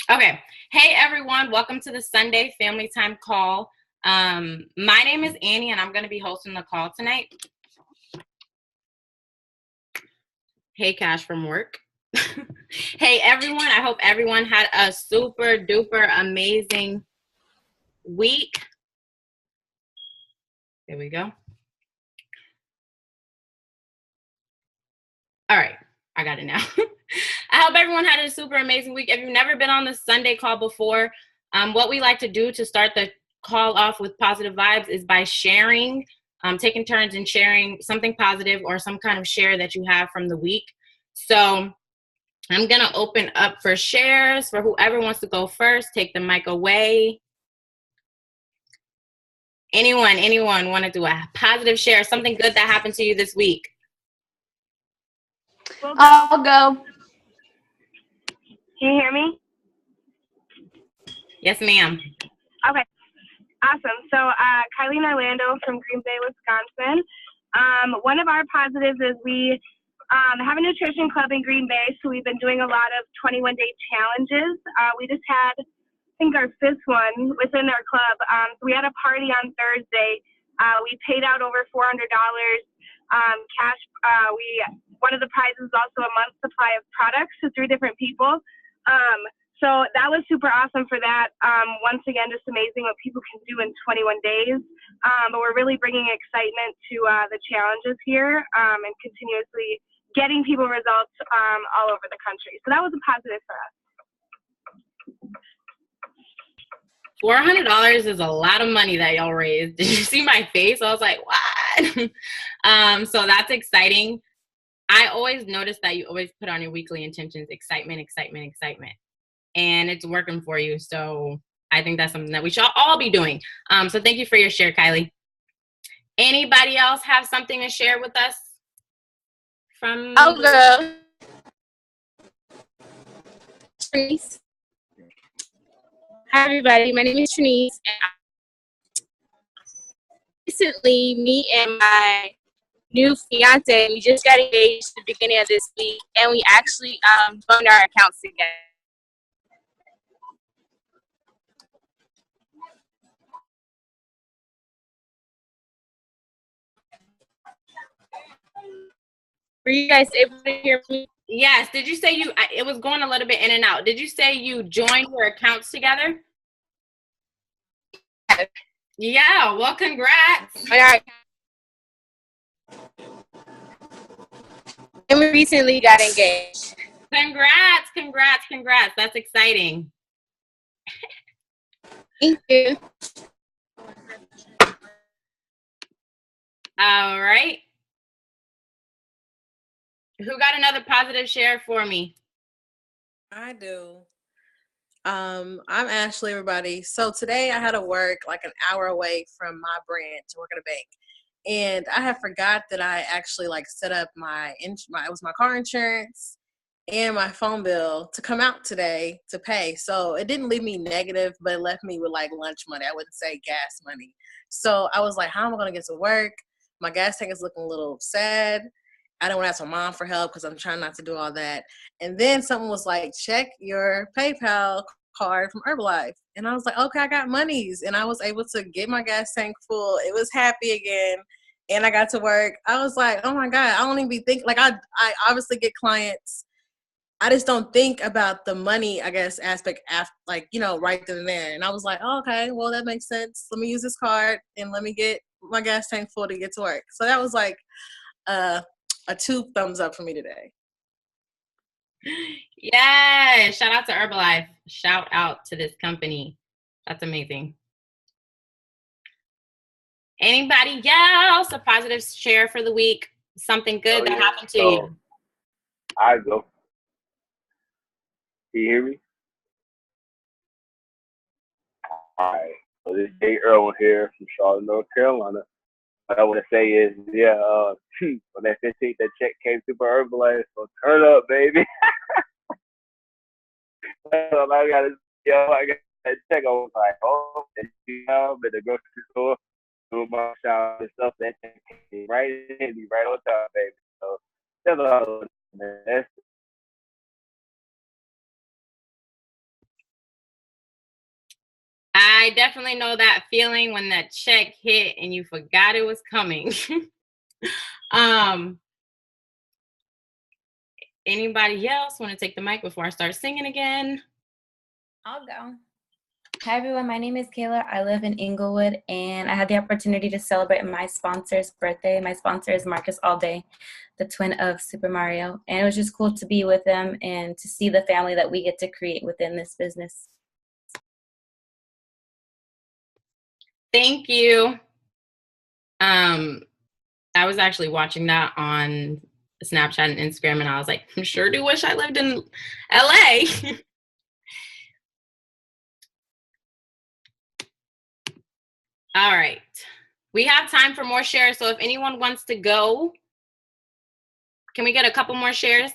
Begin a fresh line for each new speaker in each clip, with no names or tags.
Okay. Hey, everyone. Welcome to the Sunday Family Time Call. My name is Annie, and I'm going to be hosting the call tonight. Hey, Cash from work. Hey, everyone. I hope everyone had a super duper amazing week. There we go. All right. I got it now. I hope everyone had a super amazing week. If you've never been on the Sunday call before, what we like to do to start the call off with positive vibes is by sharing, taking turns and sharing something positive or some kind of share that you have from the week. So I'm going to open up for shares for whoever wants to go first. Take the mic away. Anyone want to do a positive share, something good that happened to you this week?
I'll go.
Can you hear me?
Yes, ma'am.
Okay, awesome. So Kylie Orlando from Green Bay, Wisconsin. One of our positives is we have a nutrition club in Green Bay, so we've been doing a lot of 21-day challenges. We just had, I think, our fifth one within our club. So we had a party on Thursday. We paid out over $400 cash. One of the prizes is also a month's supply of products to 3 different people. So that was super awesome for that. Once again, just amazing what people can do in 21 days. But we're really bringing excitement to the challenges here and continuously getting people results all over the country. So that was a positive for us.
$400 is a lot of money that y'all raised. Did you see my face? I was like, what? So that's exciting. I always notice that you always put on your weekly intentions, excitement, excitement, excitement. And it's working for you. So I think that's something that we should all be doing. So thank you for your share, Kylie. Anybody else have something to share with us?
I'll go. Trinice. Hi, everybody. My name is Trinice. Recently, me and my new fiance, we just got engaged at the beginning of this week, and we actually joined our accounts together. Were you guys able to hear me?
Yes. Did you say it was going a little bit in and out. Did you say you joined your accounts together?
Yes.
Yeah. Well, congrats.
All right. And we recently got engaged.
Congrats, congrats, congrats. That's exciting.
Thank you.
All right. Who got another positive share for me?
I do. I'm Ashley, everybody. So today I had to work like an hour away from my branch to work at a bank. And I had forgot that I actually like set up it was my car insurance and my phone bill to come out today to pay. So it didn't leave me negative, but it left me with like lunch money. I wouldn't say gas money. So I was like, how am I going to get to work? My gas tank is looking a little sad. I don't want to ask my mom for help because I'm trying not to do all that. And then someone was like, check your PayPal card from Herbalife. And I was like, okay, I got monies. And I was able to get my gas tank full. It was happy again. And I got to work. I was like, oh my God, I don't even be thinking, like I obviously get clients. I just don't think about the money, I guess, aspect after, like, right then and there. And I was like, oh, okay, well, that makes sense. Let me use this card and let me get my gas tank full to get to work. So that was like a 2 thumbs up for me today.
Yeah, shout out to Herbalife. Shout out to this company. That's amazing. Anybody else a positive share for the week? Something good that happened to you?
I go. Can you hear me? All right. So this is Jay Irwin here from Charlotte, North Carolina. What I want to say is, when that 15th that check came through for Herbalife, so turn up, baby. I got that check. I was like, oh, and at the grocery store, doing my shop and stuff. That check came right in, right on time, baby. So that's all. That's
I definitely know that feeling when that check hit and you forgot it was coming. Anybody else want to take the mic before I start singing again?
I'll go. Hi, everyone. My name is Kayla. I live in Inglewood, and I had the opportunity to celebrate my sponsor's birthday. My sponsor is Marcus Alday, the twin of Super Mario. And it was just cool to be with them and to see the family that we get to create within this business.
Thank you. I was actually watching that on Snapchat and Instagram, and I was like, I sure do wish I lived in LA. All right. We have time for more shares, so if anyone wants to go, can we get a couple more shares?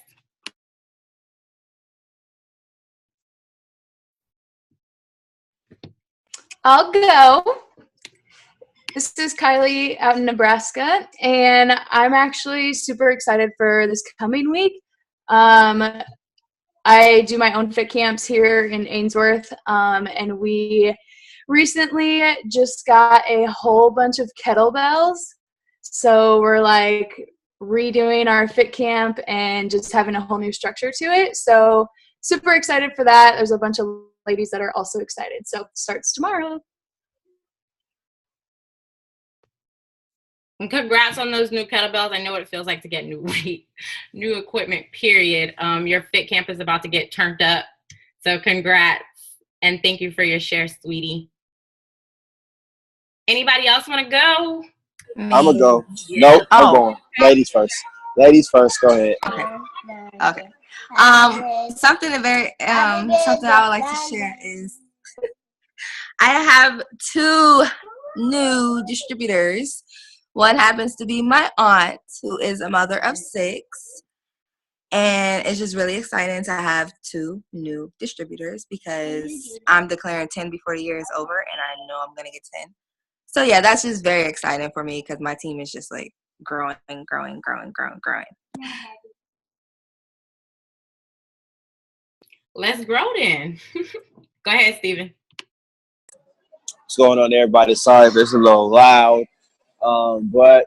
I'll go. This is Kylie out in Nebraska, and I'm actually super excited for this coming week. I do my own fit camps here in Ainsworth, and we recently just got a whole bunch of kettlebells. So we're like redoing our fit camp and just having a whole new structure to it. So super excited for that. There's a bunch of ladies that are also excited. So it starts tomorrow.
And congrats on those new kettlebells. I know what it feels like to get new weight, new equipment, period. Your fit camp is about to get turned up. So congrats. And thank you for your share, sweetie. Anybody else want to go?
I'm going to go.
Yeah.
Nope, I'm going. Ladies first. Ladies first, go ahead.
Okay. Something something I would like to share is I have 2 new distributors. One happens to be my aunt, who is a mother of 6. And it's just really exciting to have 2 new distributors because I'm declaring 10 before the year is over, and I know I'm going to get 10. So, yeah, that's just very exciting for me because my team is just, like, growing.
Let's grow then. Go ahead, Steven.
What's going on, everybody? Sorry if it's a little loud. But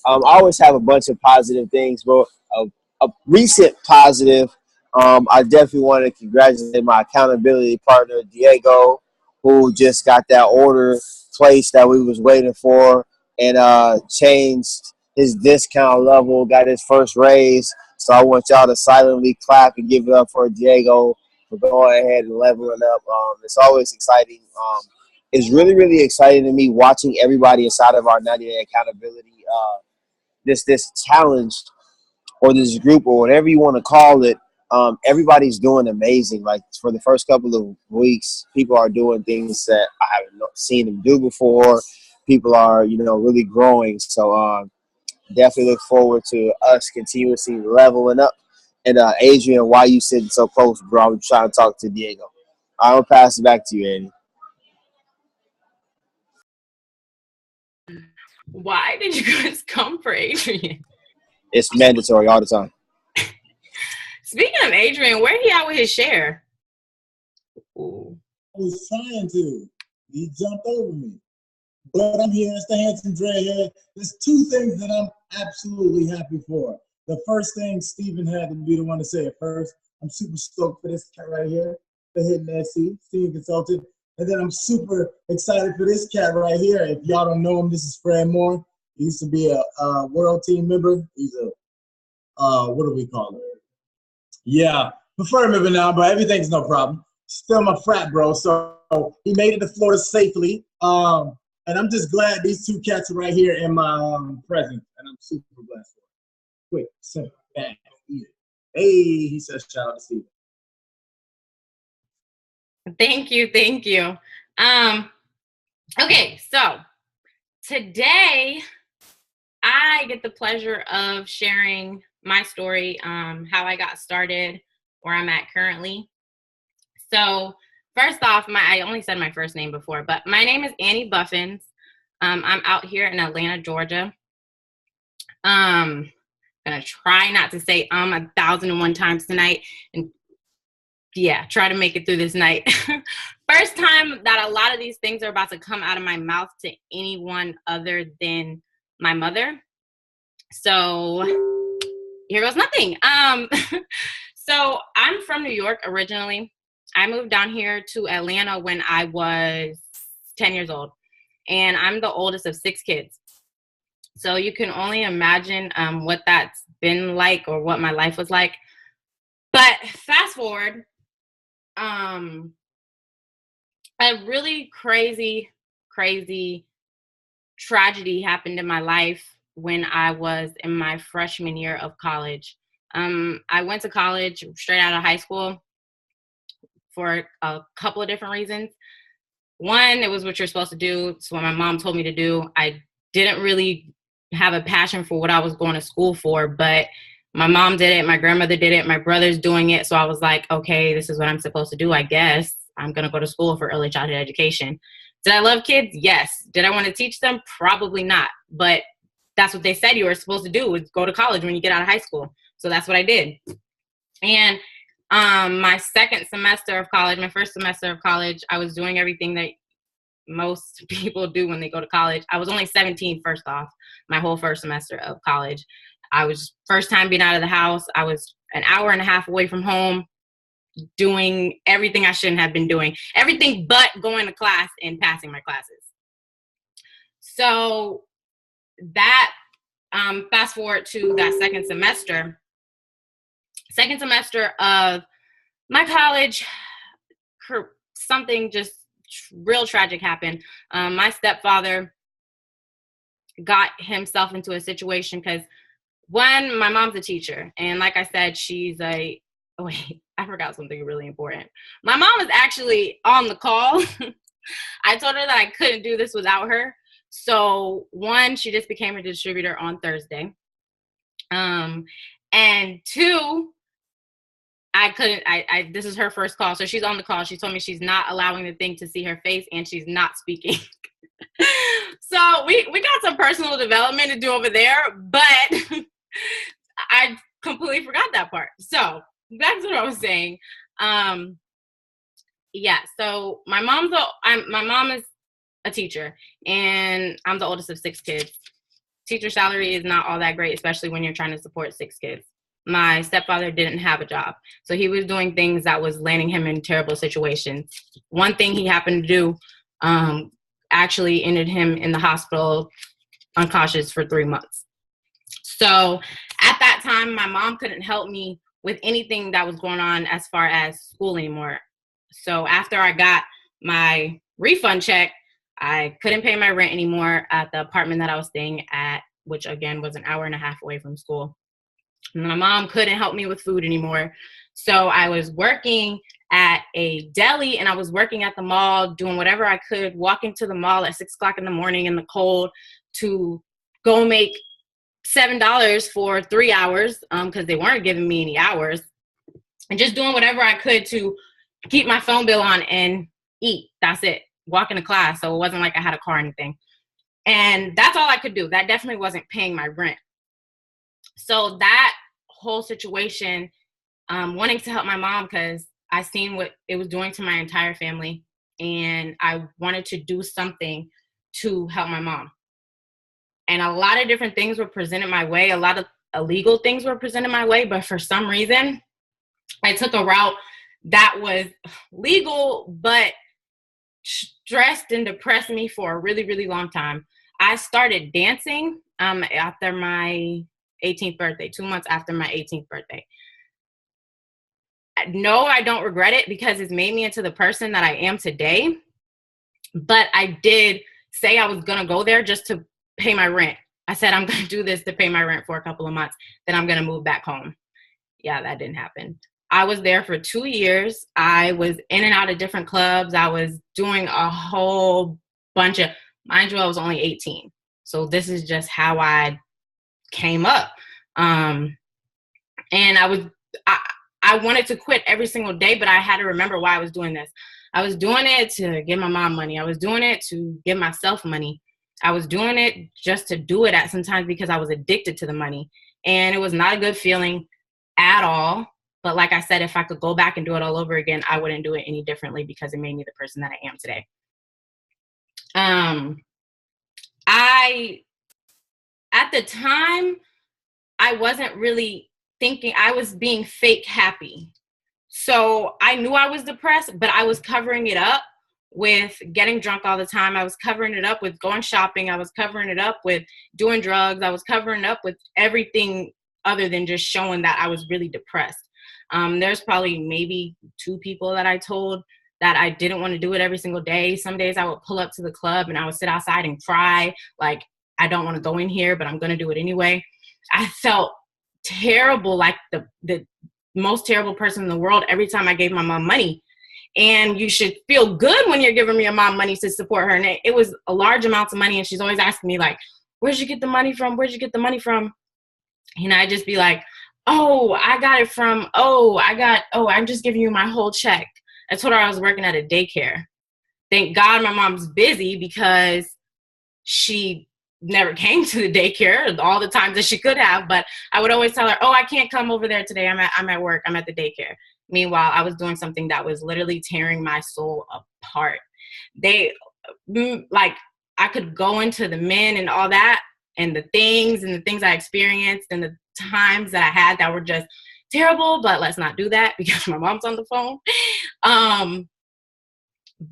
I always have a bunch of positive things. But a recent positive, I definitely want to congratulate my accountability partner, Diego, who just got that order placed that we was waiting for and changed his discount level, got his first raise. So I want y'all to silently clap and give it up for Diego for going ahead and leveling up. It's always exciting. It's really, really exciting to me watching everybody inside of our 90-day accountability, this challenge or this group or whatever you want to call it. Everybody's doing amazing. Like for the first couple of weeks, people are doing things that I haven't seen them do before. People are, really growing. So definitely look forward to us continuously leveling up. And Adrian, why you sitting so close, bro? I'm trying to talk to Diego. I'm going to pass it back to you, Andy.
Why did you guys come for Adrian?
It's mandatory all the time.
Speaking of Adrian, where he at with his share? Ooh.
I was trying to. He jumped over me. But I'm here. It's the handsome Dre here. There's 2 things that I'm absolutely happy for. The first thing, Steven had to be the one to say it first. I'm super stoked for this cat right here, the Hidden SC, Steven Consultant. And then I'm super excited for this cat right here. If y'all don't know him, this is Fred Moore. He used to be a world team member. He's what do we call it? Yeah, prefer member now, but everything's no problem. Still my frat bro, so he made it to Florida safely. And I'm just glad these 2 cats are right here in my presence, and I'm super blessed for it. Quick, simple, bang, eat it. Hey, he says shout out to Steven.
Thank you. Okay, so today I get the pleasure of sharing my story, how I got started, where I'm at currently. So first off, I only said my first name before, but my name is Annie Buffins. I'm out here in Atlanta, Georgia. I'm gonna try not to say 1,001 times tonight, and try to make it through this night. first time that a lot of these things are about to come out of my mouth to anyone other than my mother. So here goes nothing. So I'm from New York originally. I moved down here to Atlanta when I was 10 years old, and I'm the oldest of 6 kids. So you can only imagine what that's been like or what my life was like. But fast forward, a really crazy tragedy happened in my life when I was in my freshman year of college. I went to college straight out of high school for a couple of different reasons. One, it was what you're supposed to do. It's what my mom told me to do. I didn't really have a passion for what I was going to school for, but my mom did it, my grandmother did it, my brother's doing it. So I was like, okay, this is what I'm supposed to do, I guess. I'm going to go to school for early childhood education. Did I love kids? Yes. Did I want to teach them? Probably not. But that's what they said you were supposed to do, is go to college when you get out of high school. So that's what I did. And my second semester of college, my first semester of college, I was doing everything that most people do when they go to college. I was only 17, first off, my whole first semester of college. I was first time being out of the house. I was an hour and a half away from home, doing everything I shouldn't have been doing, everything but going to class and passing my classes. So that, fast forward to that second semester of my college, something just real tragic happened. My stepfather got himself into a situation because, one, my mom's a teacher. And like I said, I forgot something really important. My mom was actually on the call. I told her that I couldn't do this without her. So one, she just became a distributor on Thursday. And two, this is her first call. So she's on the call. She told me she's not allowing the thing to see her face and she's not speaking. So we got some personal development to do over there, but I completely forgot that part. So that's what I was saying. Yeah, so my mom is a teacher, and I'm the oldest of 6 kids. Teacher salary is not all that great, especially when you're trying to support 6 kids. My stepfather didn't have a job, so he was doing things that was landing him in terrible situations. One thing he happened to do actually ended him in the hospital unconscious for 3 months. So at that time, my mom couldn't help me with anything that was going on as far as school anymore. So after I got my refund check, I couldn't pay my rent anymore at the apartment that I was staying at, which again was an hour and a half away from school. And my mom couldn't help me with food anymore. So I was working at a deli and I was working at the mall, doing whatever I could, walking to the mall at 6 o'clock in the morning in the cold to go make $7 for 3 hours because they weren't giving me any hours, and just doing whatever I could to keep my phone bill on and eat. That's it. Walking to class. So it wasn't like I had a car or anything. And that's all I could do. That definitely wasn't paying my rent. So that whole situation, wanting to help my mom because I seen what it was doing to my entire family, and I wanted to do something to help my mom. And a lot of different things were presented my way. A lot of illegal things were presented my way, but for some reason, I took a route that was legal, but stressed and depressed me for a really, really long time. I started dancing after my 18th birthday, 2 months after my 18th birthday. No, I don't regret it because it's made me into the person that I am today. But I did say I was going to go there just to pay my rent. I said, I'm going to do this to pay my rent for a couple of months. Then I'm going to move back home. Yeah, that didn't happen. I was there for 2 years. I was in and out of different clubs. I was doing a whole bunch of, mind you, I was only 18. So this is just how I came up. And I wanted to quit every single day, but I had to remember why I was doing this. I was doing it to give my mom money. I was doing it to give myself money. I was doing it just to do it at sometimes because I was addicted to the money. And it was not a good feeling at all. But like I said, if I could go back and do it all over again, I wouldn't do it any differently because it made me the person that I am today. At the time, I wasn't really thinking, I was being fake happy. So I knew I was depressed, but I was covering it up with getting drunk all the time. I was covering it up with going shopping. I was covering it up with doing drugs. I was covering it up with everything other than just showing that I was really depressed. There's probably maybe 2 people that I told that I didn't want to do it every single day. Some days I would pull up to the club and I would sit outside and cry, like, I don't want to go in here, but I'm going to do it anyway. I felt terrible, like the most terrible person in the world every time I gave my mom money. And you should feel good when you're giving your mom money to support her. And it was a large amount of money. And she's always asking me, like, where'd you get the money from? Where'd you get the money from? And I'd just be like, I got it from, I'm just giving you my whole check. I told her I was working at a daycare. Thank God my mom's busy because she never came to the daycare all the times that she could have. But I would always tell her, I can't come over there today. I'm at work. I'm at the daycare. Meanwhile, I was doing something that was literally tearing my soul apart. I could go into the men and all that and the things I experienced and the times that I had that were just terrible, but let's not do that because my mom's on the phone.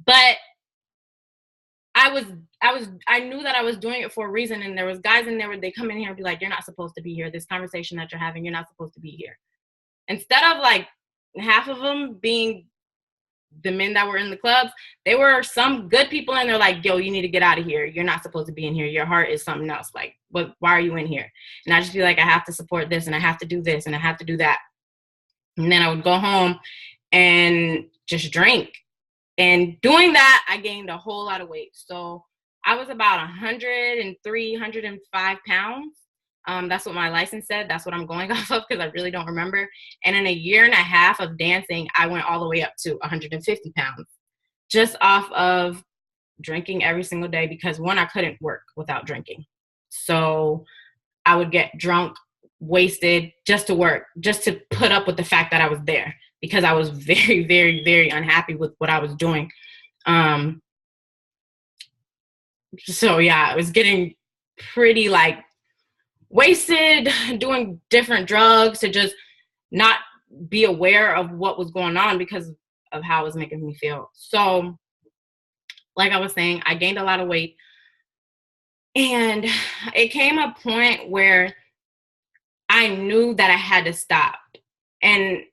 But I knew that I was doing it for a reason. And there was guys in there where they come in here and be like, you're not supposed to be here. This conversation that you're having, you're not supposed to be here. Instead of like half of them being the men that were in the clubs, there were some good people and they're like, yo, you need to get out of here. You're not supposed to be in here. Your heart is something else. Like, why are you in here? And I just be like, I have to support this and I have to do this and I have to do that. And then I would go home and just drink. And doing that, I gained a whole lot of weight. So I was about 103, 105 pounds. That's what my license said. That's what I'm going off of because I really don't remember. And in a year and a half of dancing, I went all the way up to 150 pounds just off of drinking every single day because, one, I couldn't work without drinking. So I would get drunk, wasted just to work, just to put up with the fact that I was there because I was very, very, very unhappy with what I was doing. So yeah, I was getting pretty like wasted, doing different drugs to just not be aware of what was going on because of how it was making me feel. So like I was saying, I gained a lot of weight. And it came a point where I knew that I had to stop. And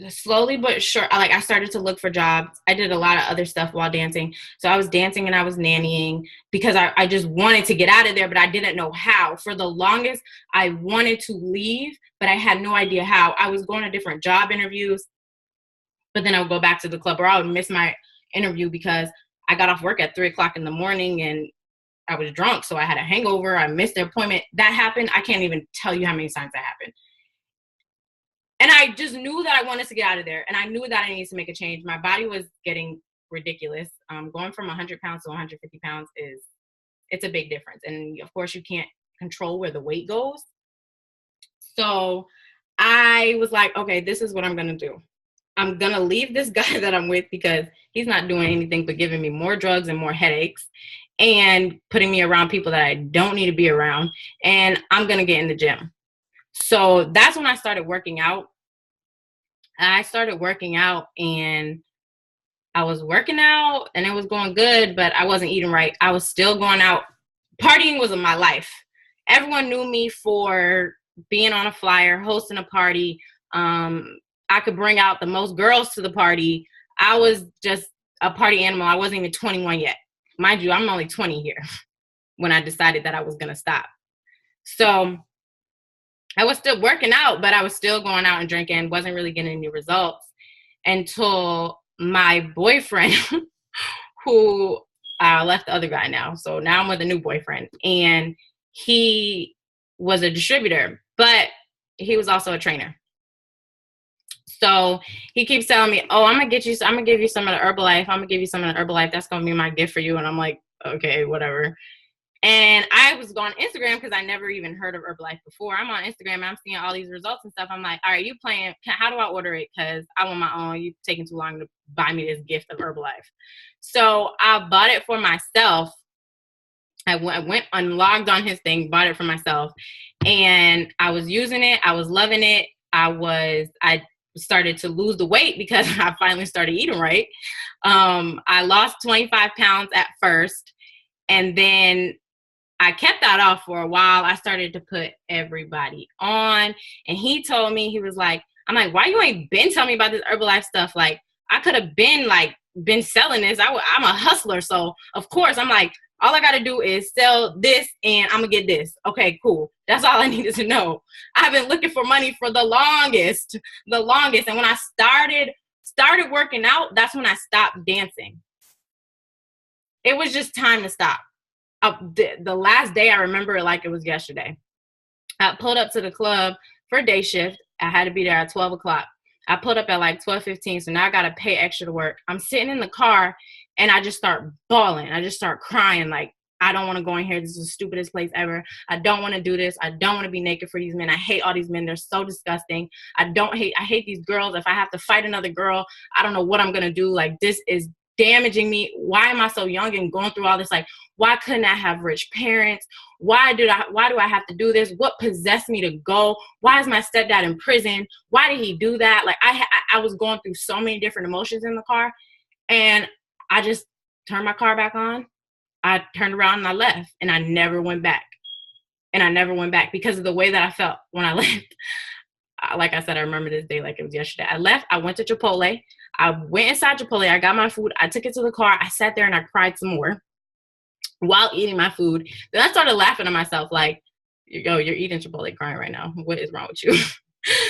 slowly but sure, I started to look for jobs. I did a lot of other stuff while dancing. So I was dancing and I was nannying because I just wanted to get out of there, but I didn't know how. For the longest, I wanted to leave, but I had no idea how. I was going to different job interviews, but then I would go back to the club or I would miss my interview because I got off work at 3:00 in the morning and I was drunk. So I had a hangover. I missed the appointment. That happened. I can't even tell you how many times that happened. And I just knew that I wanted to get out of there. And I knew that I needed to make a change. My body was getting ridiculous. Going from 100 pounds to 150 pounds it's a big difference. And of course you can't control where the weight goes. So I was like, okay, this is what I'm going to do. I'm going to leave this guy that I'm with because he's not doing anything but giving me more drugs and more headaches and putting me around people that I don't need to be around. And I'm going to get in the gym. So that's when I started working out. I started working out and I was working out and it was going good, but I wasn't eating right. I was still going out. Partying was in my life. Everyone knew me for being on a flyer, hosting a party. I could bring out the most girls to the party. I was just a party animal. I wasn't even 21 yet. Mind you, I'm only 20 here when I decided that I was going to stop. So I was still working out, but I was still going out and drinking, wasn't really getting any results until my boyfriend, who left the other guy now. So now I'm with a new boyfriend, and he was a distributor, but he was also a trainer. So he keeps telling me, oh, I'm going to give you some of the Herbalife. I'm going to give you some of the Herbalife. That's going to be my gift for you. And I'm like, okay, whatever. And I was going on Instagram because I never even heard of Herbalife before. I'm on Instagram and I'm seeing all these results and stuff. I'm like, all right, you playing, how do I order it? Because I want my own. You're taking too long to buy me this gift of Herbalife. So I bought it for myself. I went and logged on his thing, bought it for myself. And I was using it. I was loving it. I started to lose the weight because I finally started eating right. I lost 25 pounds at first. And then I kept that off for a while. I started to put everybody on. And he told me, he was like, I'm like, why you ain't been telling me about this Herbalife stuff? Like, I could have been selling this. I'm a hustler. So, of course, I'm like, all I got to do is sell this and I'm going to get this. Okay, cool. That's all I needed to know. I've been looking for money for the longest. And when I started working out, that's when I stopped dancing. It was just time to stop. The last day, I remember it like it was yesterday. I pulled up to the club for day shift. I had to be there at 12 o'clock. I pulled up at like 12:15, so now I got to pay extra to work. I'm sitting in the car, and I just start bawling. I just start crying like, I don't want to go in here. This is the stupidest place ever. I don't want to do this. I don't want to be naked for these men. I hate all these men. They're so disgusting. I hate these girls. If I have to fight another girl, I don't know what I'm going to do. Like, this is damaging me. Why am I so young and going through all this? Like, why couldn't I have rich parents? Why do I have to do this? What possessed me to go? Why is my stepdad in prison? Why did he do that? Like, I was going through so many different emotions in the car, and I just turned my car back on. I turned around and I left, and I never went back. Because of the way that I felt when I left. Like I said, I remember this day like it was yesterday. I left. I went to Chipotle. I went inside Chipotle. I got my food. I took it to the car. I sat there and I cried some more while eating my food. Then I started laughing at myself like, yo, you're eating Chipotle crying right now. What is wrong with you?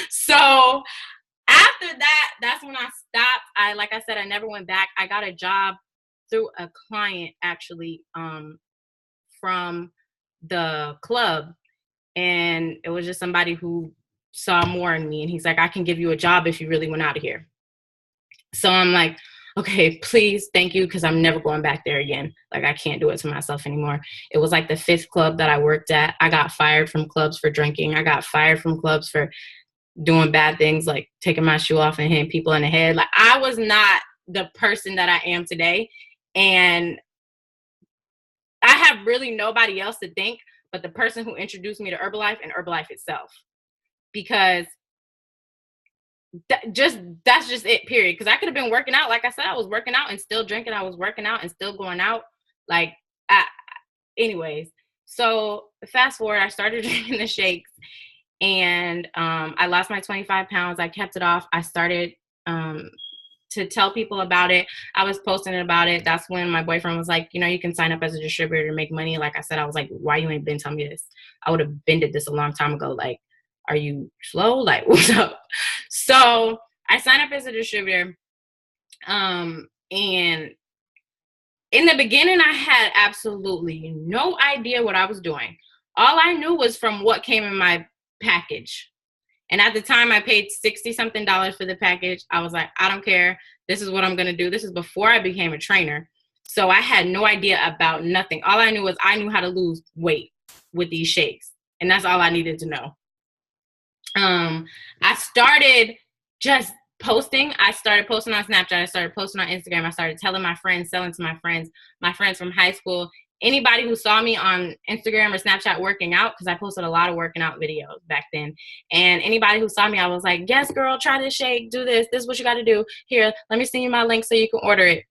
So after that, that's when I stopped. Like I said, I never went back. I got a job through a client actually from the club. And it was just somebody who saw more in me. And he's like, I can give you a job if you really went out of here. So I'm like, okay, please, thank you, because I'm never going back there again. Like, I can't do it to myself anymore. It was like the 5th club that I worked at. I got fired from clubs for drinking. I got fired from clubs for doing bad things, like taking my shoe off and hitting people in the head. Like, I was not the person that I am today. And I have really nobody else to thank but the person who introduced me to Herbalife and Herbalife itself. Because that's just it, period. Because I could have been working out. Like I said, I was working out and still drinking. I was working out and still going out. Like, anyways. So fast forward, I started drinking the shakes. And I lost my 25 pounds. I kept it off. I started to tell people about it. I was posting about it. That's when my boyfriend was like, you can sign up as a distributor to make money. Like I said, I was like, why you ain't been telling me this? I would have been did this a long time ago. Like, are you slow? Like, what's up? So I signed up as a distributor. And in the beginning, I had absolutely no idea what I was doing. All I knew was from what came in my package. And at the time, I paid $60-something for the package. I was like, I don't care. This is what I'm going to do. This is before I became a trainer. So I had no idea about nothing. All I knew was I knew how to lose weight with these shakes. And that's all I needed to know. I started just posting. I started posting on Snapchat. I started posting on Instagram. I started telling my friends, selling to my friends from high school. Anybody who saw me on Instagram or Snapchat working out, because I posted a lot of working out videos back then. And anybody who saw me, I was like, yes, girl, try this shake. Do this. This is what you got to do. Here, let me send you my link so you can order it.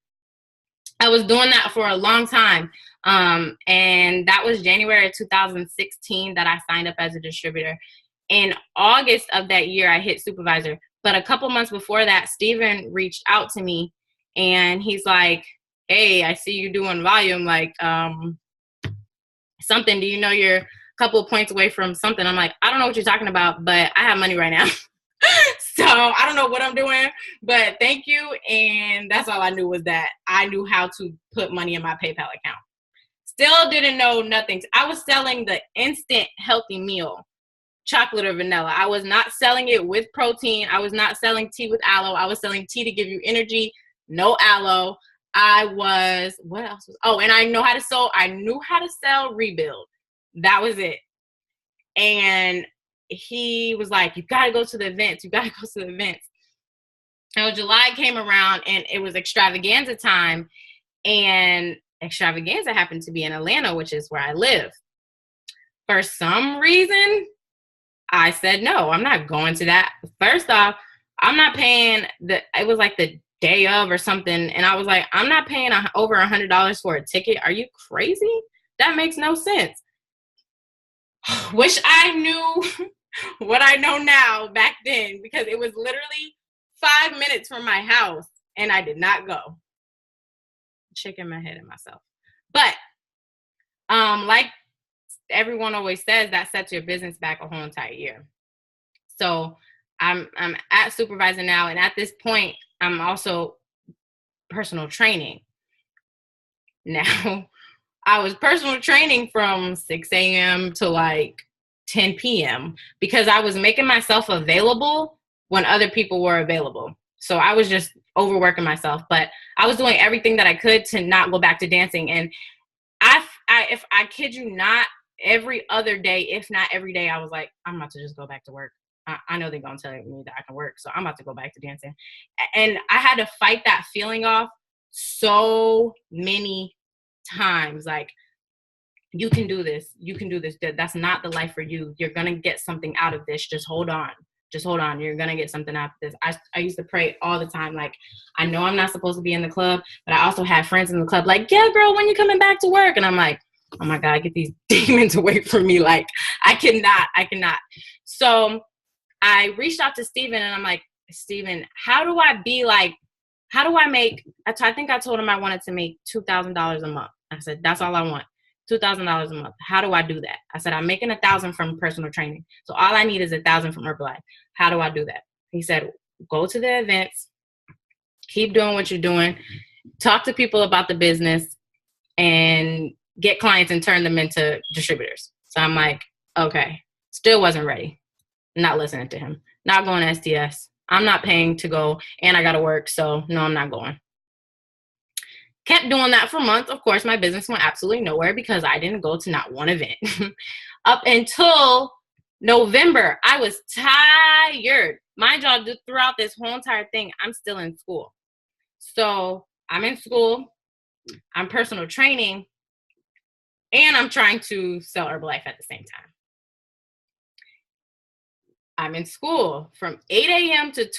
I was doing that for a long time. And that was January of 2016 that I signed up as a distributor. In August of that year, I hit supervisor. But a couple months before that, Steven reached out to me and he's like, hey, I see you doing volume, like something. Do you know you're a couple of points away from something? I'm like, I don't know what you're talking about, but I have money right now. So I don't know what I'm doing, but thank you. And that's all I knew was that I knew how to put money in my PayPal account. Still didn't know nothing. I was selling the instant healthy meal, chocolate or vanilla. I was not selling it with protein. I was not selling tea with aloe. I was selling tea to give you energy, no aloe. what else was, and I knew how to sell Rebuild. That was it. And he was like, you got to go to the events. So July came around and it was extravaganza time, and extravaganza happened to be in Atlanta, which is where I live. For some reason, I said, no, I'm not going to that. First off, I'm not paying it was like the day of or something. And I was like, I'm not paying over $100 for a ticket. Are you crazy? That makes no sense. Wish I knew what I know now back then, because it was literally 5 minutes from my house and I did not go. Shaking my head at myself. But like everyone always says, that sets your business back a whole entire year. So I'm at supervisor now, and at this point, I'm also personal training. Now, I was personal training from 6 a.m. to like 10 p.m. because I was making myself available when other people were available. So I was just overworking myself, but I was doing everything that I could to not go back to dancing. And if I kid you not, every other day, if not every day, I was like, I'm about to just go back to work. I know they're going to tell me that I can work, so I'm about to go back to dancing. And I had to fight that feeling off so many times. Like, you can do this. You can do this. That's not the life for you. You're going to get something out of this. Just hold on. You're going to get something out of this. I used to pray all the time. Like, I know I'm not supposed to be in the club, but I also had friends in the club like, yeah, girl, when you coming back to work? And I'm like, oh my God, get these demons away from me. Like, I cannot. So I reached out to Steven and I'm like, Steven, how do I make, I think I told him I wanted to make $2,000 a month. I said, that's all I want. $2,000 a month. How do I do that? I said, I'm making 1,000 from personal training. So all I need is 1,000 from Herbalife. How do I do that? He said, go to the events, keep doing what you're doing, talk to people about the business, and get clients and turn them into distributors. So I'm like, okay, still wasn't ready. Not listening to him. Not going to STS. I'm not paying to go, and I got to work. So no, I'm not going. Kept doing that for months. Of course, my business went absolutely nowhere because I didn't go to not one event. Up until November, I was tired. Mind y'all, throughout this whole entire thing, I'm still in school. So I'm in school, I'm personal training, and I'm trying to sell Herbalife at the same time. I'm in school from 8 a.m. to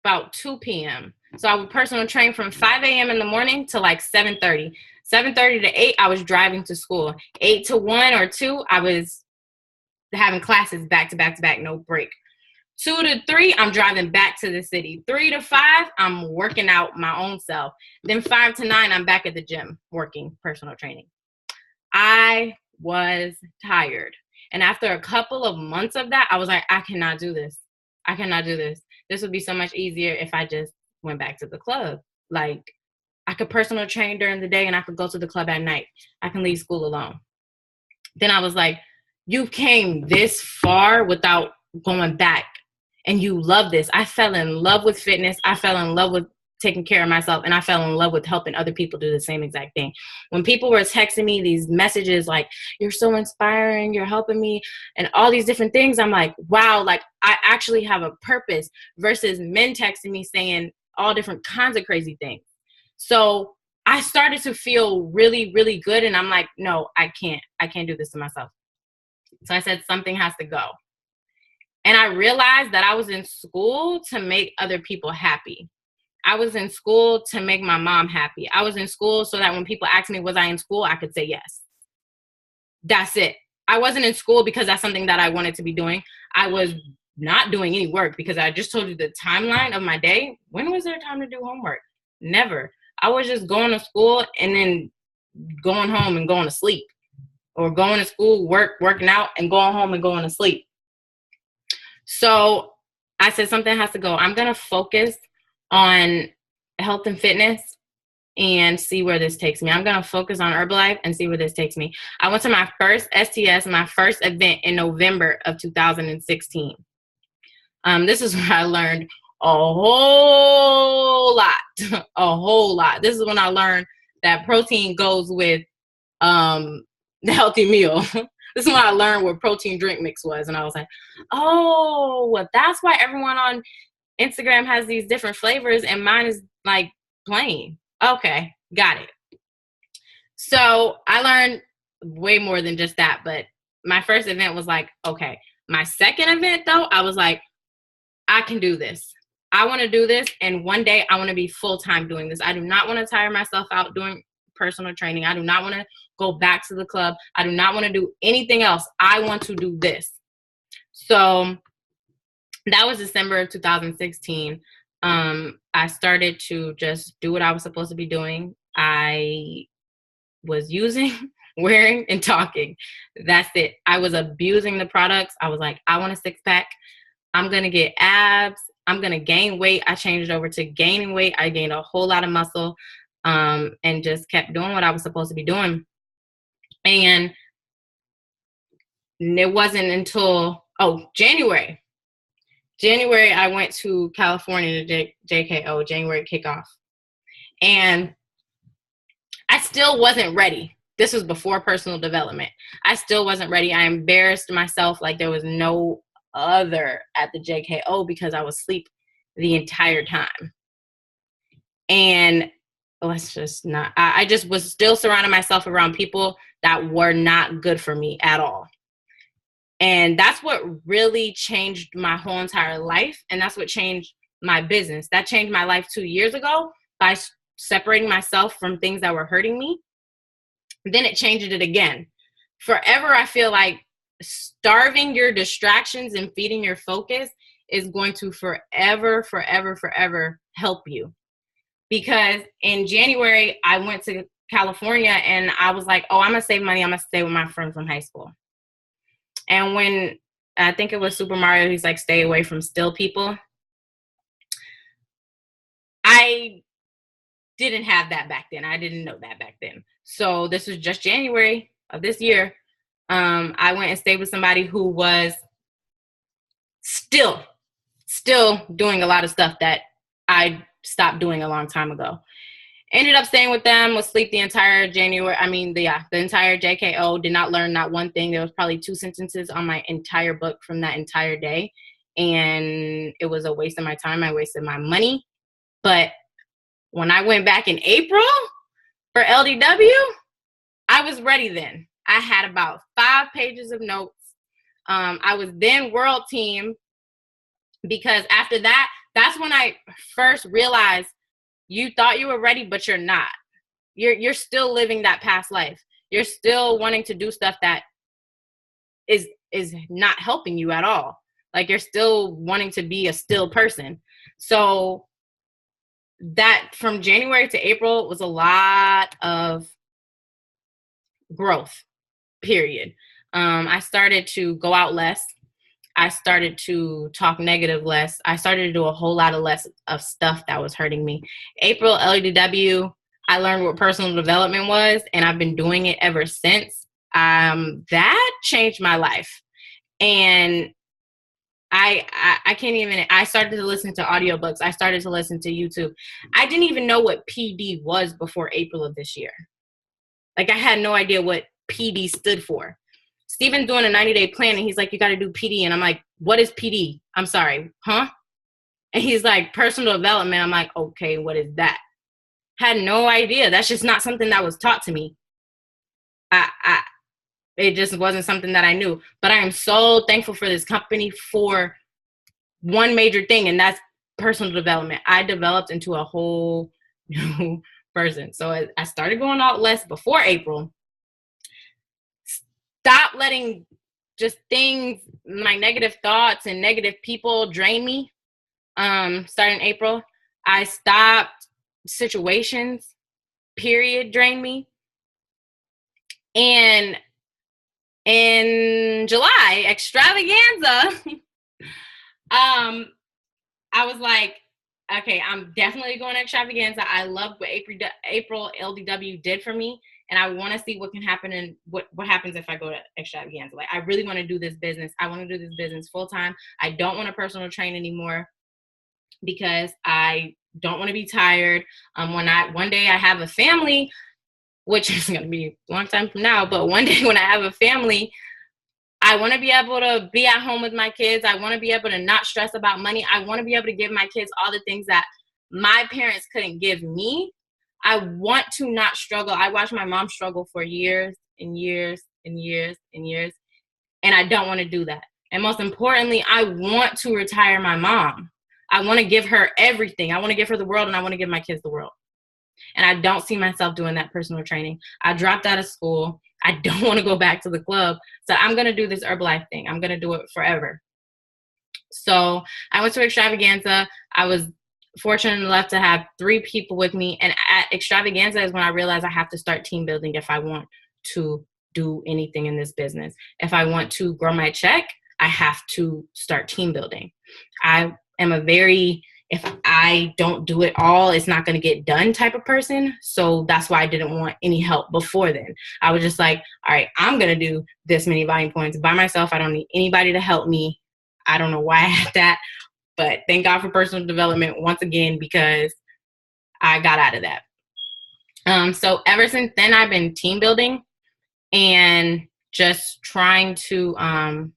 about 2 p.m. So I would personal train from 5 a.m. in the morning to like 7:30. 7:30 to 8, I was driving to school. 8 to 1 or 2, I was having classes back to back to back, no break. 2 to 3, I'm driving back to the city. 3 to 5, I'm working out my own self. Then 5 to 9, I'm back at the gym working personal training. I was tired. And after a couple of months of that, I was like, I cannot do this. This would be so much easier if I just went back to the club. Like, I could personal train during the day and I could go to the club at night. I can leave school alone. Then I was like, you came this far without going back, and you love this. I fell in love with fitness. I fell in love with taking care of myself, and I fell in love with helping other people do the same exact thing. When people were texting me these messages like, you're so inspiring, you're helping me, and all these different things, I'm like, wow, like I actually have a purpose, versus men texting me saying all different kinds of crazy things. So I started to feel really, really good, and I'm like, no, I can't do this to myself. So I said, something has to go. And I realized that I was in school to make other people happy. I was in school to make my mom happy. I was in school so that when people asked me, was I in school? I could say yes. That's it. I wasn't in school because that's something that I wanted to be doing. I was not doing any work because I just told you the timeline of my day. When was there time to do homework? Never. I was just going to school and then going home and going to sleep, or going to school, working out, and going home and going to sleep. So I said, something has to go. I'm going to focus on health and fitness and see where this takes me. I'm going to focus on Herbalife and see where this takes me. I went to my first STS, my first event in November of 2016. This is where I learned a whole lot, a whole lot. This is when I learned that protein goes with the healthy meal. This is when I learned what protein drink mix was. And I was like, oh, well, that's why everyone on Instagram has these different flavors and mine is like plain. Okay, got it. So I learned way more than just that. But my first event was like, okay. My second event, though, I was like, I can do this. I want to do this. And one day I want to be full-time doing this. I do not want to tire myself out doing personal training. I do not want to go back to the club. I do not want to do anything else. I want to do this. So that was December of 2016. I started to just do what I was supposed to be doing. I was using, wearing, and talking. That's it. I was abusing the products. I was like, I want a six-pack. I'm going to get abs. I'm going to gain weight. I changed over to gaining weight. I gained a whole lot of muscle and just kept doing what I was supposed to be doing. And it wasn't until, January. January, I went to California to JKO, January kickoff. And I still wasn't ready. This was before personal development. I still wasn't ready. I embarrassed myself like there was no other at the JKO because I was asleep the entire time. And I just was still surrounding myself around people that were not good for me at all. And that's what really changed my whole entire life. And that's what changed my business. That changed my life 2 years ago by separating myself from things that were hurting me. Then it changed it again. Forever, I feel like starving your distractions and feeding your focus is going to forever help you. Because in January, I went to California and I was like, I'm going to save money. I'm going to stay with my friend from high school. And when I think it was Super Mario, he's like, stay away from still people. I didn't have that back then. I didn't know that back then. So this was just January of this year. I went and stayed with somebody who was still doing a lot of stuff that I stopped doing a long time ago. Ended up staying with them, was asleep the entire the entire JKO, did not learn not one thing. There was probably 2 sentences on my entire book from that entire day. And it was a waste of my time. I wasted my money. But when I went back in April for LDW, I was ready then. I had about 5 pages of notes. I was then world team because after that, that's when I first realized you thought you were ready, but you're not. You're still living that past life. You're still wanting to do stuff that is not helping you at all. Like you're still wanting to be a still person. So that from January to April was a lot of growth, period. I started to go out less. I started to talk negative less. I started to do a whole lot of less of stuff that was hurting me. April, LDW, I learned what personal development was, and I've been doing it ever since. That changed my life. And I can't even, I started to listen to audiobooks. I started to listen to YouTube. I didn't even know what PD was before April of this year. Like I had no idea what PD stood for. Steven's doing a 90-day plan and he's like, you got to do PD. And I'm like, what is PD? I'm sorry, huh? And he's like, personal development. I'm like, okay, what is that? Had no idea. That's just not something that was taught to me. It just wasn't something that I knew. But I am so thankful for this company for one major thing, and that's personal development. I developed into a whole new person. So I started going out less before April. Stop letting just things, my negative thoughts and negative people drain me. Starting April, I stopped situations, period, drain me. And in July, extravaganza, I was like, okay, I'm definitely going to extravaganza. I love what April LDW did for me. And I want to see what can happen and what happens if I go to extravaganza. Like, I really want to do this business. I want to do this business full time. I don't want to personal train anymore because I don't want to be tired. One day I have a family, which is going to be a long time from now, but one day when I have a family, I want to be able to be at home with my kids. I want to be able to not stress about money. I want to be able to give my kids all the things that my parents couldn't give me. I want to not struggle. I watched my mom struggle for years and years and years and years, and I don't want to do that. And most importantly, I want to retire my mom. I want to give her everything. I want to give her the world, and I want to give my kids the world. And I don't see myself doing that personal training. I dropped out of school. I don't want to go back to the club. So I'm going to do this Herbalife thing. I'm going to do it forever. So I went to Extravaganza. I was fortunate enough to have 3 people with me. And at Extravaganza is when I realized I have to start team building if I want to do anything in this business. If I want to grow my check, I have to start team building. I am a very, if I don't do it all, it's not going to get done type of person. So that's why I didn't want any help before then. I was just like, all right, I'm going to do this many volume points by myself. I don't need anybody to help me. I don't know why I had that, but thank God for personal development once again, because I got out of that. So ever since then, I've been team building and just trying to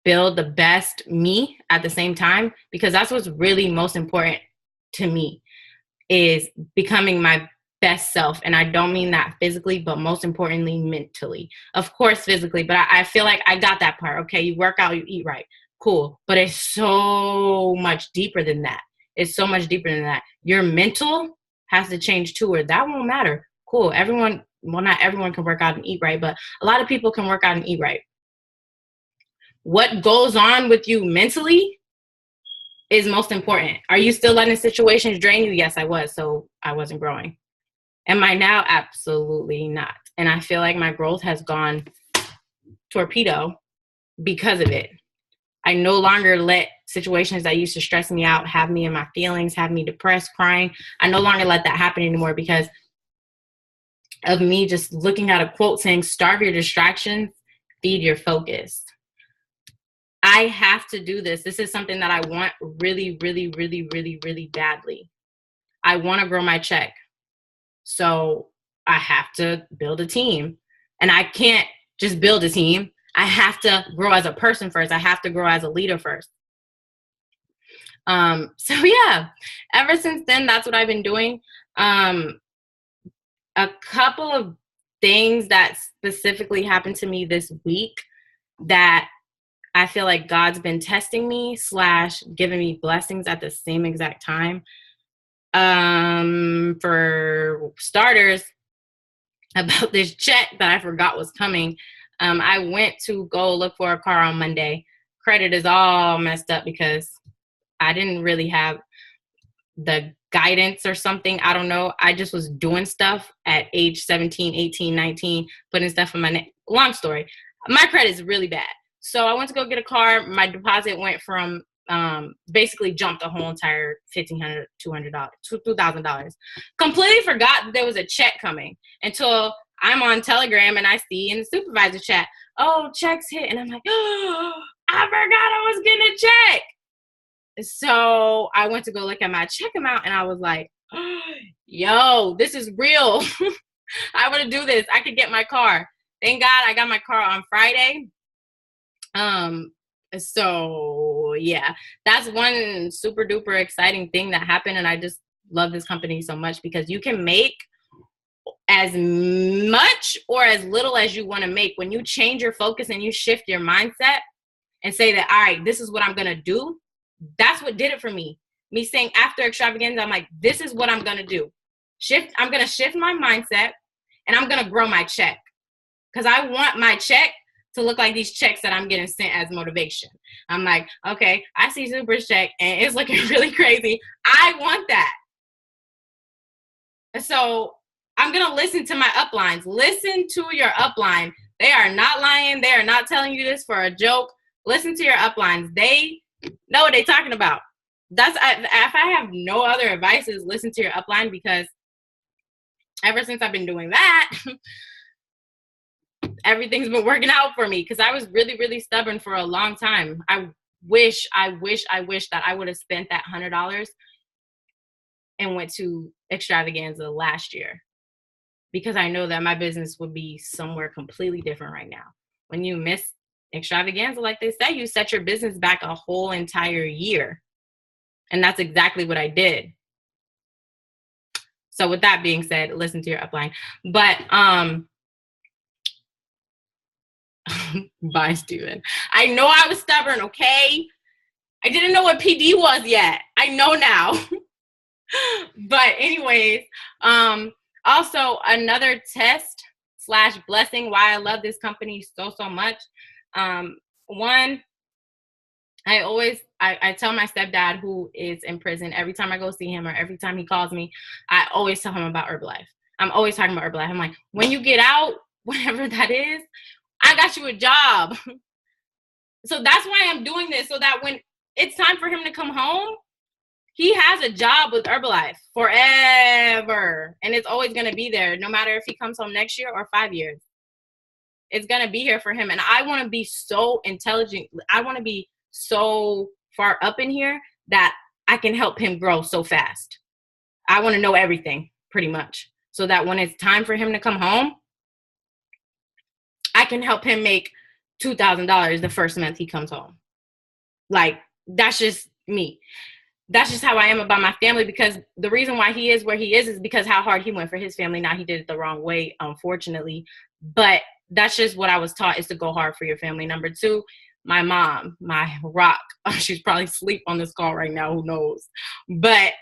build the best me at the same time, because that's what's really most important to me, is becoming my best self. And I don't mean that physically, but most importantly, mentally. Of course, physically, but I feel like I got that part. Okay, you work out, you eat right. Cool. But it's so much deeper than that. It's so much deeper than that. Your mental has to change too, or that won't matter. Cool. Everyone, well, not everyone can work out and eat right, but a lot of people can work out and eat right. What goes on with you mentally is most important. Are you still letting situations drain you? Yes, I was. So I wasn't growing. Am I now? Absolutely not. And I feel like my growth has gone torpedo because of it. I no longer let situations that used to stress me out, have me in my feelings, have me depressed, crying. I no longer let that happen anymore because of me just looking at a quote saying, starve your distractions, feed your focus. I have to do this. This is something that I want really, really, really, really, really badly. I want to grow my check. So I have to build a team. And I can't just build a team. I have to grow as a person first. I have to grow as a leader first. So yeah, ever since then, that's what I've been doing. A couple of things that specifically happened to me this week that I feel like God's been testing me / giving me blessings at the same exact time. For starters, about this check that I forgot was coming. I went to go look for a car on Monday. Credit is all messed up because I didn't really have the guidance or something. I don't know. I just was doing stuff at age 17, 18, 19, putting stuff in my name. Long story. My credit is really bad. So I went to go get a car. My deposit went from basically jumped a whole entire $1,500, $200, $2,000. Completely forgot that there was a check coming until I'm on Telegram and I see in the supervisor chat, oh, checks hit. And I'm like, oh, I forgot I was getting a check. So I went to go look at my check amount and I was like, oh, yo, this is real. I want to do this. I could get my car. Thank God I got my car on Friday. So yeah, that's one super duper exciting thing that happened. And I just love this company so much because you can make as much or as little as you want to make. When you change your focus and you shift your mindset and say that, all right, this is what I'm going to do. That's what did it for me. Me saying after Extravaganza, I'm like, this is what I'm going to do. I'm going to shift my mindset and I'm going to grow my check because I want my check to look like these checks that I'm getting sent as motivation. I'm like, okay, I see Super's check and it's looking really crazy. I want that. So I'm going to listen to my uplines. Listen to your upline. They are not lying. They are not telling you this for a joke. Listen to your uplines. They know what they're talking about. If I have no other advice, is listen to your upline, because ever since I've been doing that, everything's been working out for me because I was really, really stubborn for a long time. I wish that I would have spent that $100 and went to Extravaganza last year, because I know that my business would be somewhere completely different right now. When you miss Extravaganza, like they say, you set your business back a whole entire year. And that's exactly what I did. So with that being said, listen to your upline. But bye, Steven. I know I was stubborn, okay? I didn't know what PD was yet. I know now. But anyways, also another test / blessing why I love this company so much. One, I tell my stepdad, who is in prison, every time I go see him or every time he calls me, I always tell him about Herbalife. I'm always talking about Herbalife. I'm like, when you get out, whatever that is, I got you a job. So that's why I'm doing this, so that when it's time for him to come home, he has a job with Herbalife forever. And it's always going to be there, no matter if he comes home next year or 5 years. It's going to be here for him. And I want to be so intelligent. I want to be so far up in here that I can help him grow so fast. I want to know everything, pretty much, so that when it's time for him to come home, I can help him make $2,000 the first month he comes home. Like, that's just me. That's just how I am about my family, because the reason why he is where he is because how hard he went for his family. Now he did it the wrong way, unfortunately. But that's just what I was taught, is to go hard for your family. Number two, my mom, my rock. She's probably asleep on this call right now. Who knows? But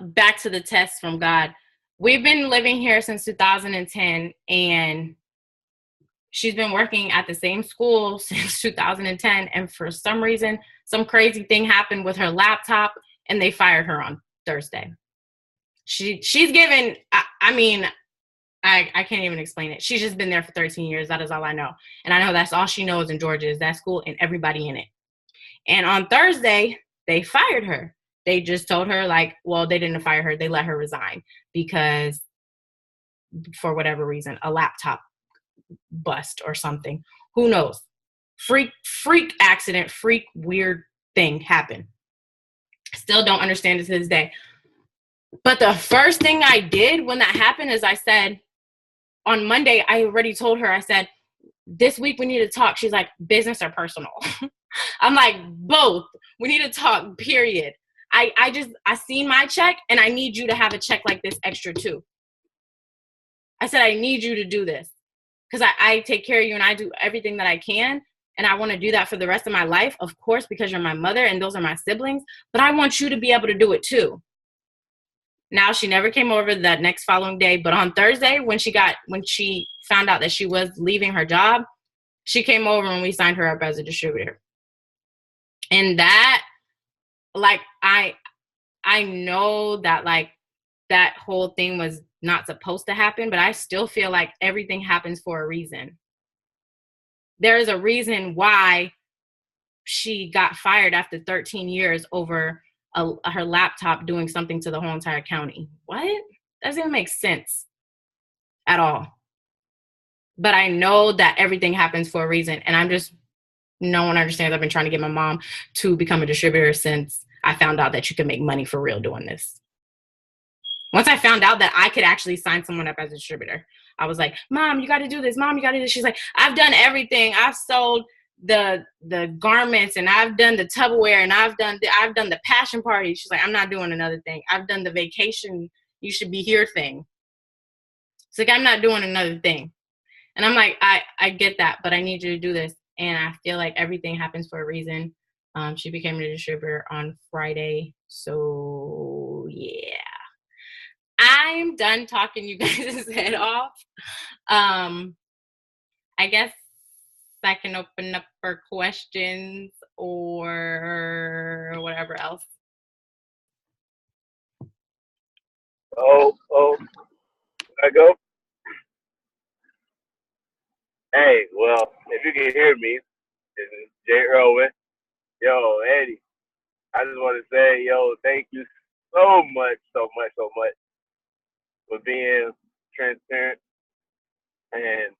back to the test from God. We've been living here since 2010, and she's been working at the same school since 2010. And for some reason, some crazy thing happened with her laptop, and they fired her on Thursday. She's given, I can't even explain it. She's just been there for 13 years. That is all I know. And I know that's all she knows in Georgia is that school and everybody in it. And on Thursday, they fired her. They just told her, like, well, they didn't fire her. They let her resign because, for whatever reason, a laptop bust or something. Who knows? Freak accident, freak weird thing happened. Still don't understand it to this day. But the first thing I did when that happened is I said, on Monday, I already told her, I said, this week we need to talk. She's like, business or personal? I'm like, both. We need to talk, period. I seen my check, and I need you to have a check like this extra too. I said, I need you to do this because I take care of you and I do everything that I can. And I want to do that for the rest of my life, of course, because you're my mother and those are my siblings. But I want you to be able to do it too. Now, she never came over that next following day. But on Thursday, when she found out that she was leaving her job, she came over and we signed her up as a distributor. And that, like, I know that, like, that whole thing was not supposed to happen, but I still feel like everything happens for a reason. There is a reason why she got fired after 13 years over her laptop doing something to the whole entire county. What? Doesn't even make sense at all. But I know that everything happens for a reason. And no one understands. I've been trying to get my mom to become a distributor since I found out that you can make money for real doing this. Once I found out that I could actually sign someone up as a distributor, I was like, Mom, you got to do this. Mom, you got to do this. She's like, I've done everything. I've sold the garments, and I've done the Tupperware, and I've done the passion party. She's like, I'm not doing another thing. I've done the vacation, you should be here thing. It's like, I'm not doing another thing. And I'm like, I get that, but I need you to do this. And I feel like everything happens for a reason. She became a distributor on Friday. So yeah. I'm done talking you guys' head off. I guess I can open up for questions or whatever else.
Oh, I go? Hey, well, if you can hear me, this is Jay Irwin. Yo, Eddie, I just want to say, thank you so much for being transparent and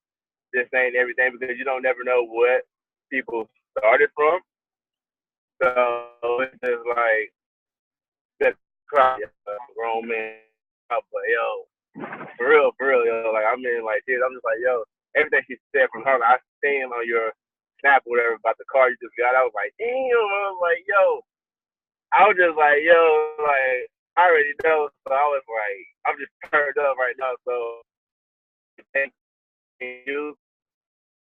just saying everything because you don't never know what people started from. So it's just like that cry, grown man. But yo, for real, yo, like I'm in like tears. I'm just like, yo, everything she said from her, I seen on your snap or whatever about the car you just got. I was like, damn. I was like, yo. I was just like, yo, like I already know. So I was like, I'm just turned up right now. So thank you.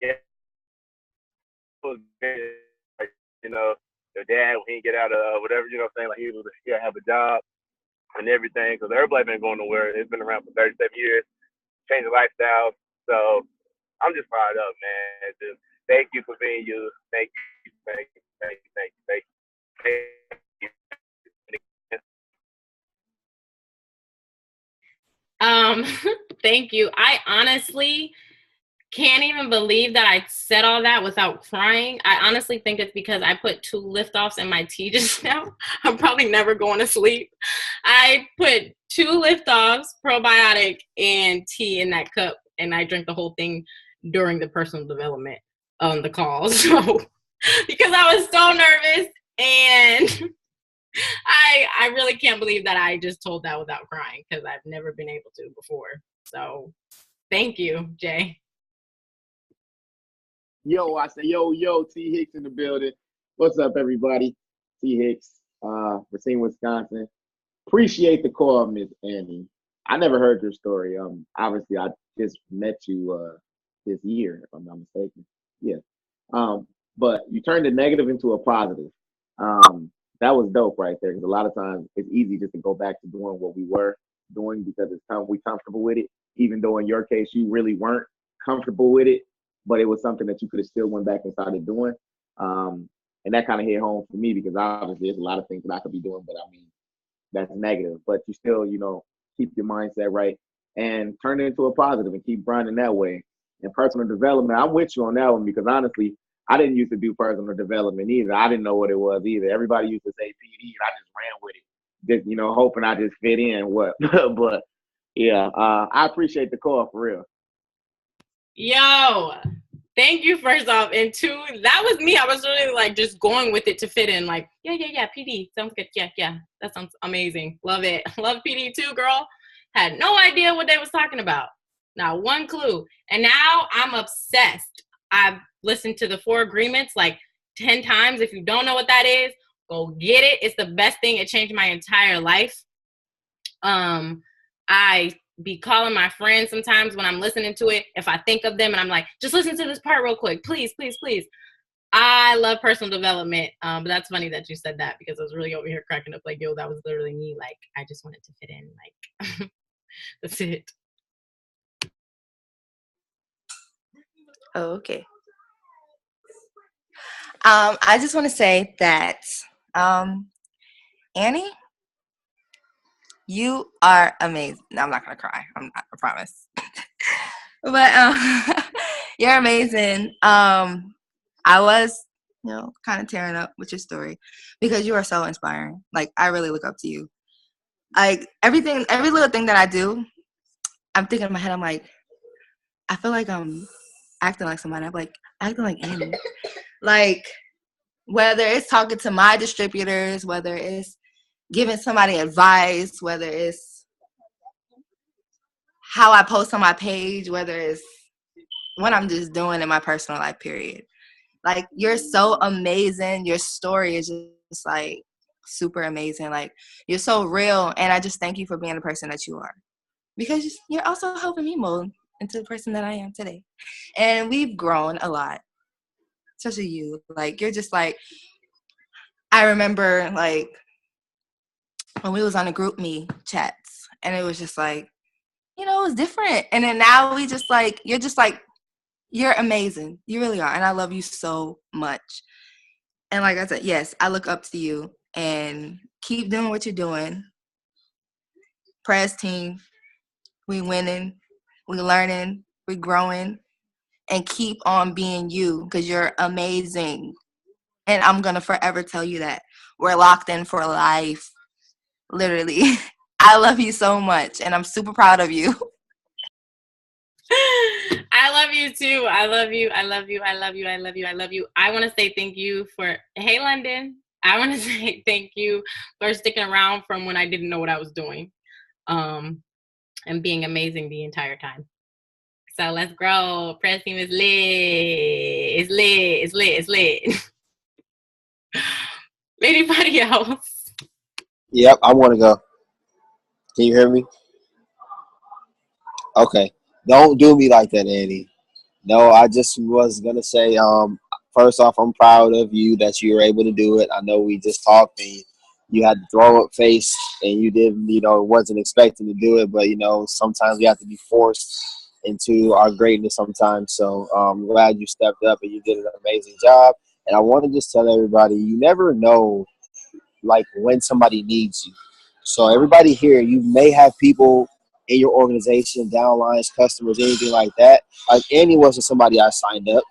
Yeah, it was good. Like, you know, your dad when he get out of whatever, you know what I'm saying, like he'll have a job and everything, because Herbalife been going nowhere. It's been around for 37 years, changing lifestyles. So I'm just fired up, man. Just thank you for being you. Thank you, thank you, thank you, thank you, thank you.
Thank you. I honestly can't even believe that I said all that without crying. I honestly think it's because I put 2 liftoffs in my tea just now. I'm probably never going to sleep. I put 2 liftoffs, probiotic, and tea in that cup, and I drank the whole thing during the personal development on the call. So because I was so nervous, and I really can't believe that I just told that without crying, because I've never been able to before. So thank you, Jay.
Yo, I say, yo, T Hicks in the building. What's up, everybody? T Hicks, Racine, Wisconsin. Appreciate the call, Miss Annie. I never heard your story. Obviously, I just met you this year, if I'm not mistaken. Yeah. But you turned a negative into a positive. That was dope right there, because a lot of times it's easy just to go back to doing what we were doing because we're comfortable with it, even though in your case you really weren't comfortable with it, but it was something that you could have still went back and started doing. And that kind of hit home for me, because obviously there's a lot of things that I could be doing, but I mean, that's negative. But you still, keep your mindset right and turn it into a positive and keep grinding that way. And personal development, I'm with you on that one, because honestly, I didn't used to do personal development either. I didn't know what it was either. Everybody used to say PD, and I just ran with it, just hoping I just fit in. But yeah, I appreciate the call for real.
Yo, thank you first off, and 2, that was me. I was really like just going with it to fit in. Like, yeah, PD sounds good. Yeah, that sounds amazing. Love it. Love PD too, girl. Had no idea what they was talking about. Not one clue. And now I'm obsessed. I've listened to the 4 agreements like 10 times. If you don't know what that is, go get it. It's the best thing. It changed my entire life. I be calling my friends sometimes when I'm listening to it. If I think of them and I'm like, just listen to this part real quick, please. I love personal development. But that's funny that you said that, because I was really over here cracking up like, yo, that was literally me. Like, I just wanted to fit in. Like, that's it.
Oh, okay. I just want to say that, Annie, you are amazing. No, I'm not gonna cry. I'm not, I promise. But you're amazing. I was, kind of tearing up with your story, because you are so inspiring. Like, I really look up to you. Like, every little thing that I do, I'm thinking in my head, I'm like, I feel like I'm acting like somebody. I'm like acting like Annie. Like, whether it's talking to my distributors, whether it's giving somebody advice, whether it's how I post on my page, whether it's what I'm just doing in my personal life, period. Like, you're so amazing. Your story is just like super amazing. Like, you're so real. And I just thank you for being the person that you are, because you're also helping me mold into the person that I am today. And we've grown a lot, especially you. Like, you're just like, I remember like when we was on the group me chats, and it was just like, it was different. And then now we just like, you're amazing. You really are. And I love you so much. And like I said, yes, I look up to you, and keep doing what you're doing. Press team, we winning, we learning, we growing, and keep on being you, because you're amazing. And I'm going to forever tell you that. We're locked in for life. Literally. I love you so much, and I'm super proud of you.
I I love you too. I love you. I love you. I love you. I love you. I love you. I want to say thank you for, hey, London. I want to say thank you for sticking around from when I didn't know what I was doing, and being amazing the entire time. So let's grow. Press team is lit. It's lit. It's lit. It's lit. Anybody else?
Yep, I want to go. Can you hear me? Okay. Don't do me like that, Annie. No, I just was gonna say, first off, I'm proud of you that you were able to do it. I know we just talked and you had to throw up face and you didn't, wasn't expecting to do it, but sometimes we have to be forced into our greatness sometimes. So I'm glad you stepped up and you did an amazing job. And I want to just tell everybody, you never know like when somebody needs you. So everybody here, you may have people in your organization, downlines, customers, anything like that. Like Annie wasn't somebody I signed up.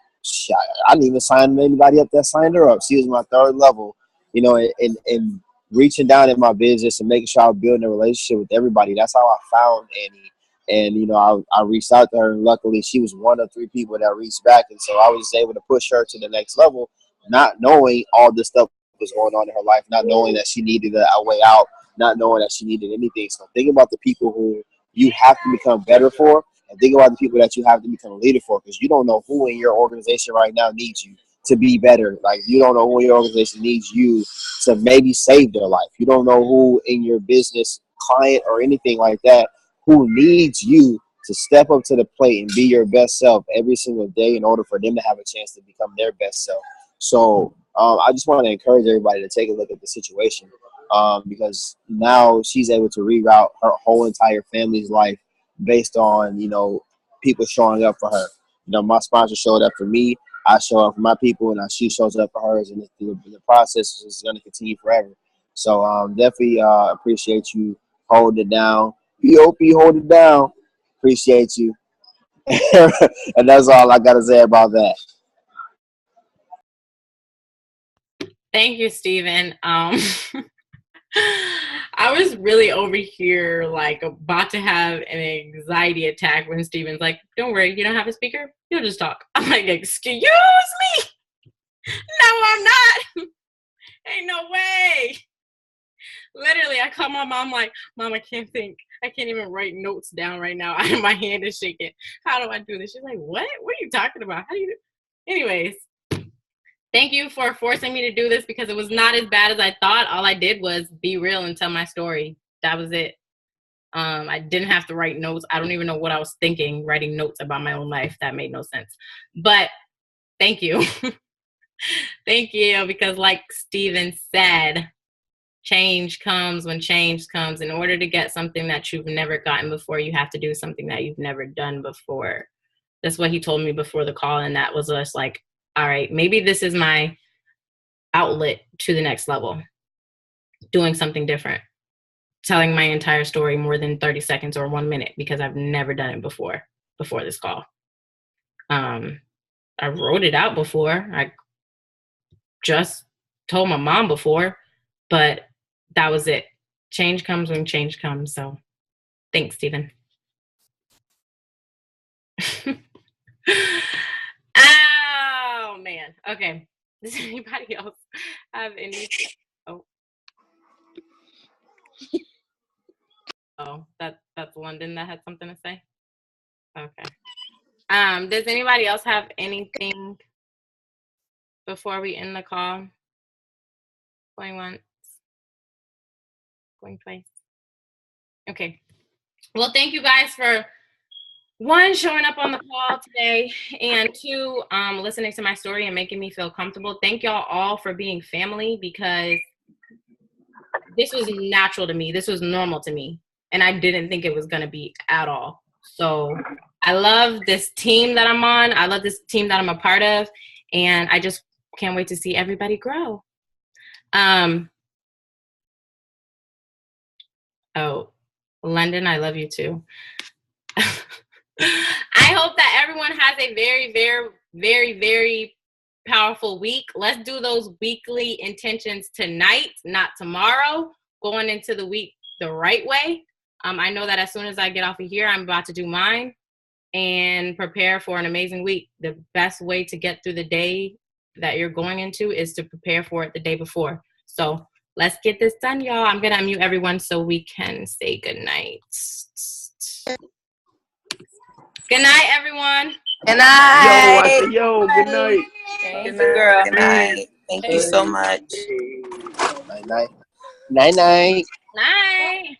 I didn't even sign anybody up that signed her up. She was my third level, and reaching down in my business and making sure I was building a relationship with everybody. That's how I found Annie. And, I reached out to her, and luckily she was one of 3 people that reached back. And so I was able to push her to the next level, not knowing all this stuff was going on in her life, not knowing that she needed a way out, not knowing that she needed anything. So think about the people who you have to become better for, and think about the people that you have to become a leader for, because you don't know who in your organization right now needs you to be better. Like, you don't know who in your organization needs you to maybe save their life. You don't know who in your business, client, or anything like that who needs you to step up to the plate and be your best self every single day in order for them to have a chance to become their best self. So I just want to encourage everybody to take a look at the situation, because now she's able to reroute her whole entire family's life based on, people showing up for her. My sponsor showed up for me. I show up for my people, and she shows up for hers, and the process is going to continue forever. So definitely appreciate you holding it down. POP, hold it down. Appreciate you. And that's all I got to say about that.
Thank you, Steven. I was really over here, like, about to have an anxiety attack when Steven's like, don't worry, you don't have a speaker? You'll just talk. I'm like, excuse me? No, I'm not. Ain't no way. Literally, I call my mom like, Mom, I can't think. I can't even write notes down right now. My hand is shaking. How do I do this? She's like, what? What are you talking about? How do you do? Anyways, thank you for forcing me to do this, because it was not as bad as I thought. All I did was be real and tell my story. That was it. I didn't have to write notes. I don't even know what I was thinking, writing notes about my own life. That made no sense. But thank you. Thank you, because like Steven said, change comes when change comes. In order to get something that you've never gotten before, you have to do something that you've never done before. That's what he told me before the call, and that was just like, all right, maybe this is my outlet to the next level. Doing something different. Telling my entire story more than 30 seconds or 1 minute, because I've never done it before this call. I wrote it out before. I just told my mom before, but that was it. Change comes when change comes. So thanks, Steven. Oh, man. Okay. Does anybody else have any? Oh, that's London that had something to say? Okay. Does anybody else have anything before we end the call? Going once. Going twice. Okay. Well, thank you guys for, 1, showing up on the call today, and 2, listening to my story and making me feel comfortable. Thank y'all all for being family, because this was natural to me. This was normal to me. And I didn't think it was going to be at all. So I love this team that I'm on. I love this team that I'm a part of. And I just can't wait to see everybody grow. Oh, London, I love you too. I hope that everyone has a very, very, very, very powerful week. Let's do those weekly intentions tonight, not tomorrow, going into the week the right way. I know that as soon as I get off of here, I'm about to do mine. and prepare for an amazing week. The best way to get through the day that you're going into is to prepare for it the day before. So let's get this done, y'all. I'm going to unmute everyone so we can say good night. Good night, everyone.
Good night.
Yo, I said, yo, good night.
Thank you, girl. Good night. Thank you so much.
Night, night. Night, night.
Night.